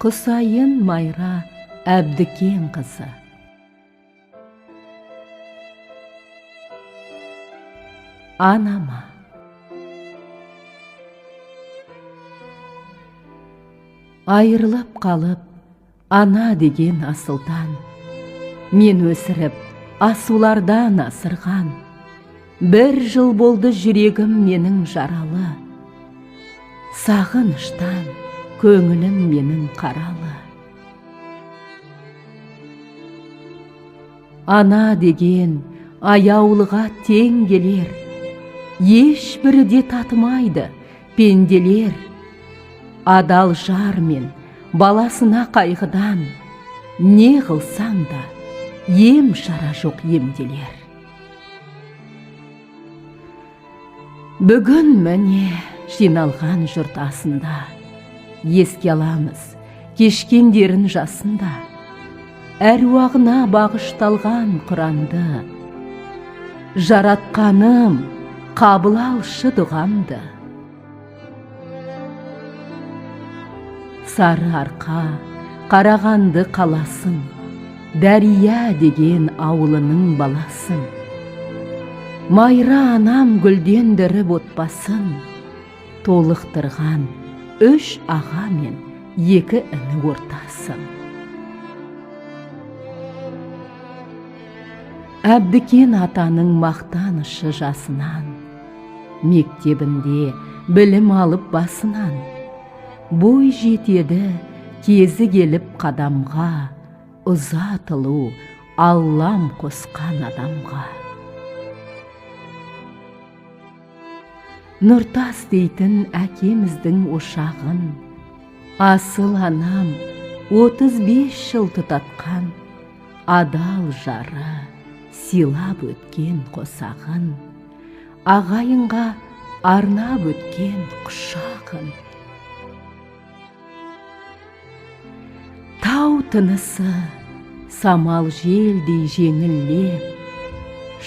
Құсайын Майра Әбдікен қызы. Анама. Айырылып қалып, ана деген асылдан, мен өсіріп, асулардан асырған. 1 жыл болды жүрегім менің жаралы, сағыныштан көңілім менің қаралы. Ана деген аяулыға тең келер, ешбірі де татымайды пенделер. Адал жар мен баласына қайғыдан, не қылсаң да ем шара жоқ емделер. Бүгін міне жиналған жұрт асында, еске аламыз кешкендерін жасында. Әруағына бағышталған Құранды, жаратқаным қабыл алшы дұғамды. Сары арқа, Қарағанды қаласын, Дәрия деген ауылының баласын. Майра анам гүлдендіріп отбасын, толықтырған 3 аға мен 2 іні ортасын. Әбдікен атаның мақтанышы жасынан, мектебінде білім алып басынан. Бой жетеді кезі келіп қадамға, ұзатылу Аллам қосқан адамға. Нұртас дейтін әкеміздің ошағын, асыл анам 35 жыл тұтатқан, адал жары силап өткен қосағын, ағайынға арнап өткен құшағын. Тау тынысы самал желдей жеңіллеп,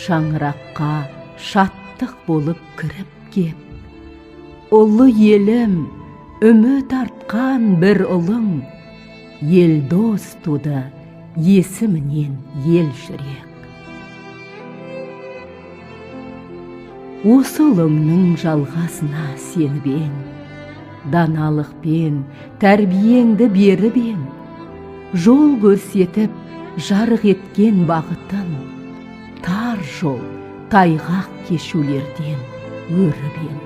шаңыраққа шаттық болып кіріп кеп. Ұлы елім, үміт артқан бір ұлың, елдос туды есімінен ел жүрек. Осы ұлыңның жалғасына сеніп ең, даналықпен тәрбиеңді беріп ең, жол көрсетіп жарық еткен бағытын, тар жол тайғақ кешулерден өріп ең.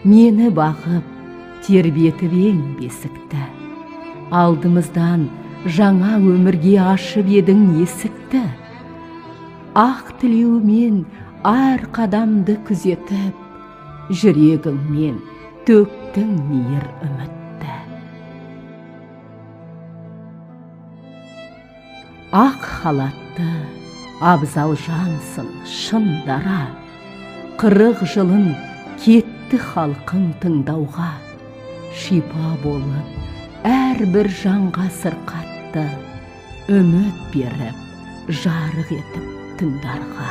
Мені бағып тербетіп ең бесікті, алдымыздан жаңа өмірге ашып едің есікті. Ақ тілеумен әр қадамды күзетіп, жүрегіңмен төктің мейір үмітті. Ақ халатты абзал жансың шын дара, 40 жылын кетті халқың тыңдауға. Шипа болып әрбір жанға сырқатты, үміт беріп, жарық етіп түндарға.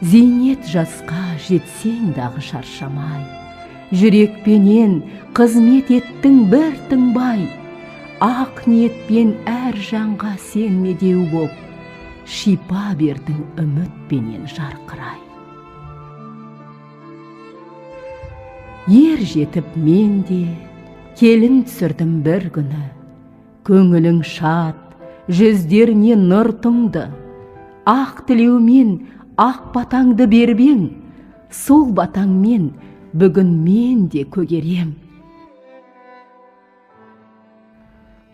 Зейнет жасқа жетсең дағы шаршамай, жүрекпенен қызмет еттің бір тыңбай. Ақ ниетпен әр жанға сен медеу боп, шипа бердің үмітпенен жарқырай. Ер жетіп мен де келін түсірдім бір күні, көңілің шат, жүздеріне нұр тұңды. Ақ тілеумен ақ батаңды бербең, сол батаңмен бүгін мен де көгерем.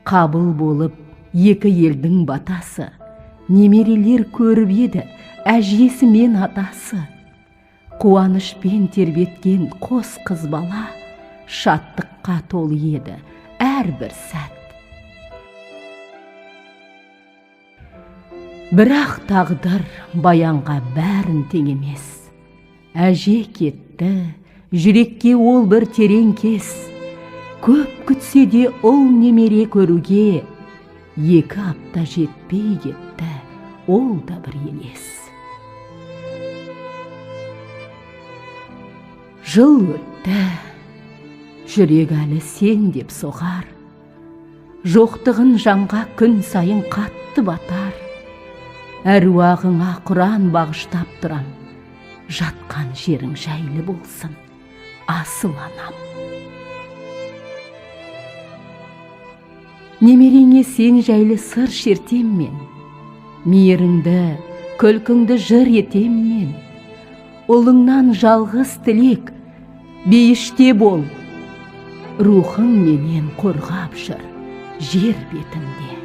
Қабыл болып 2 елдің батасы, немерелер көріп еді әжесі мен атасы. Қуанышпен тербеткен қос қыз бала, шаттыққа толы еді әрбір сәт. Бірақ тағдыр баянға бәрін тең емес. Әже кетті, жүрекке ол бір терең кес. Көп күтсе де ол немере көруге, 2 апта жетпей кетті, ол да бір елес. Жыл өтті, жүрек әлі сен деп соғар. Жоқтығын жанға күн сайын қатты батар. Әруағыңа Құран бағыштап тұрам. Жатқан жерің жайлы болсын, асыл анам. Немереңе сен жайлы сыр шертем мен. Мейіріңді, күлкіңді жыр етем мен. Ұлыңнан жалғыз тілек, бейіште бол. Рухың менен қорғап жүр жер бетінде.